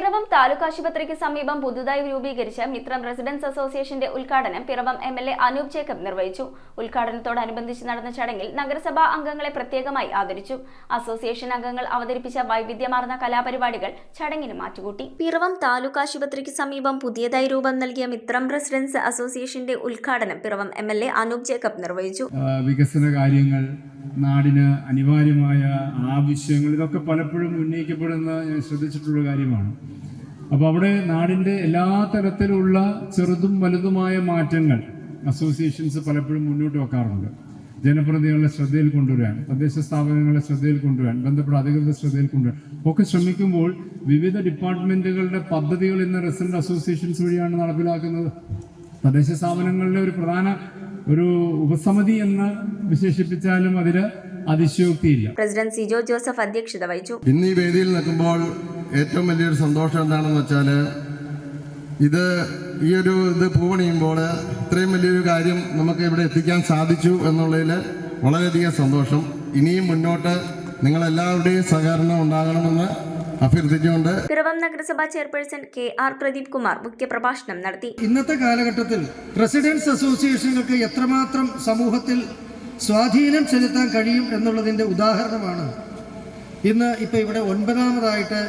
പിറവം താലൂക്ക് ആശുപത്രിക്ക് സമീപം പുതുതായി രൂപീകരിച്ച മിത്രം റെസിഡൻസ് അസോസിയേഷന്റെ ഉദ്ഘാടനം പിറവം എംഎൽഎ അനൂപ് ജേക്കബ് നിർവഹിച്ചു. ഉദ്ഘാടനത്തോടനുബന്ധിച്ച് നടന്ന ചടങ്ങിൽ നഗരസഭാ അംഗങ്ങളെ പ്രത്യേകമായി ആദരിച്ചു. അസോസിയേഷൻ അംഗങ്ങൾ അവതരിപ്പിച്ച വൈവിധ്യമാർന്ന കലാപരിപാടികൾ ചടങ്ങിന് മാറ്റുകൂട്ടി. പിറവം താലൂക്ക് ആശുപത്രിക്ക് സമീപം പുതിയതായി രൂപം നൽകിയ മിത്രം റെസിഡൻസ് അസോസിയേഷന്റെ ഉദ്ഘാടനം പിറവം എംഎൽഎ അനൂപ് ജേക്കബ് നിർവഹിച്ചു. വികസന കാര്യങ്ങൾ, നാടിന് അനിവാര്യമായ ആവശ്യങ്ങൾ, ഇതൊക്കെ പലപ്പോഴും ഉന്നയിക്കപ്പെടുന്ന ഞാൻ ശ്രദ്ധിച്ചിട്ടുള്ള കാര്യമാണ്. അപ്പോൾ അവിടെ നാടിൻ്റെ എല്ലാ തരത്തിലുള്ള ചെറുതും വലുതുമായ മാറ്റങ്ങൾ അസോസിയേഷൻസ് പലപ്പോഴും മുന്നോട്ട് വെക്കാറുണ്ട്. ജനപ്രതിനിധികളുടെ ശ്രദ്ധയിൽ കൊണ്ടുവരാൻ, തദ്ദേശ സ്ഥാപനങ്ങളുടെ ശ്രദ്ധയിൽ കൊണ്ടുവരാൻ, ബന്ധപ്പെട്ട അധികൃതരുടെ ശ്രദ്ധയിൽ കൊണ്ടുവരാൻ ഒക്കെ ശ്രമിക്കുമ്പോൾ വിവിധ ഡിപ്പാർട്ട്മെന്റുകളുടെ പദ്ധതികൾ ഇന്ന് റെസിഡന്റ് അസോസിയേഷൻസ് വഴിയാണ് നടപ്പിലാക്കുന്നത്. തദ്ദേശ സ്ഥാപനങ്ങളിലെ ഒരു പ്രധാന ഉപസമിതി എന്ന് വിശേഷിപ്പിച്ചാലും അതിന് അതിശയോക്തിയില്ല. പ്രസിഡന്റ് സിജോ ജോസഫ് അധ്യക്ഷത വഹിച്ചു. ഇന്ന് ഈ വേദിയിൽ നിൽക്കുമ്പോൾ ഏറ്റവും വലിയൊരു സന്തോഷം എന്താണെന്ന് വെച്ചാൽ ഇത് പൂവണിയുമ്പോൾ ഇത്രയും വലിയൊരു കാര്യം നമുക്ക് ഇവിടെ എത്തിക്കാൻ സാധിച്ചു എന്നുള്ളതിൽ വളരെയധികം സന്തോഷം. ഇനിയും മുന്നോട്ട് നിങ്ങളെല്ലാവരുടെയും സഹകരണം ഉണ്ടാകണമെന്ന് അഭ്യർത്ഥിച്ചുകൊണ്ട് പിറവം നഗരസഭാ ചെയർപേഴ്സൺ KR പ്രദീപ് കുമാർ മുഖ്യപ്രഭാഷണം നടത്തി. ഇന്നത്തെ കാലഘട്ടത്തിൽ റെസിഡൻസ് അസോസിയേഷനുകൾക്ക് എത്രമാത്രം സമൂഹത്തിൽ സ്വാധീനം ചെലുത്താൻ കഴിയും എന്നുള്ളതിൻ്റെ ഉദാഹരണമാണ് ഇന്ന് ഇവിടെ 9ാമതായിട്ട്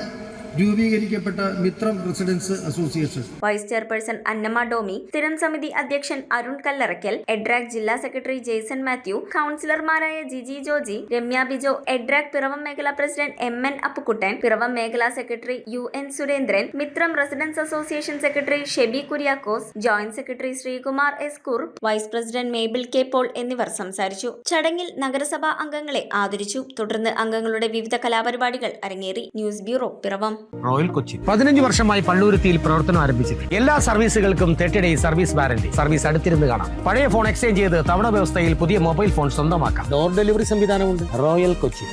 രൂപീകരിക്കപ്പെട്ട Mithram residents association. Vice chairperson Annamma Domi, സ്ഥിരം സമിതി അധ്യക്ഷൻ അരുൺ കല്ലറയ്ക്കൽ, എഡ്രാക് ജില്ലാ സെക്രട്ടറി ജെയ്സൺ മാത്യു, കൗൺസിലർമാരായ ജിജി ജോജി, രമ്യ ബിജോ, എഡ്രാക് പിറവം മേഖലാ പ്രസിഡന്റ് MN അപ്പുക്കുട്ടൻ, പിറവം മേഖലാ secretary UN Surendran, Mithram residents association secretary Sheby Kuriakose, joint secretary Sreekumar S കുർ, vice president Mabel K Paul എന്നിവർ സംസാരിച്ചു. ചടങ്ങിൽ നഗരസഭാ അംഗങ്ങളെ ആദരിച്ചു. തുടർന്ന് അംഗങ്ങളുടെ വിവിധ കലാപരിപാടികൾ അരങ്ങേറി. News bureau, Piravom. Royal Kochi 15 വർഷമായി പള്ളുരുത്തിയിൽ പ്രവർത്തനം ആരംഭിച്ചിട്ട് എല്ലാ സർവീസുകൾക്കും 30 ഡേയ്സ് സർവീസ് വാറന്റി. സർവീസ് അടുത്തിരുന്ന് കാണാം. പഴയ ഫോൺ എക്സ്ചേഞ്ച് ചെയ്ത് തവണ വ്യവസ്ഥയിൽ പുതിയ മൊബൈൽ ഫോൺ സ്വന്തമാക്കാം. ഡോർ ഡെലിവറി സംവിധാനമുണ്ട്. റോയൽ കൊച്ചി.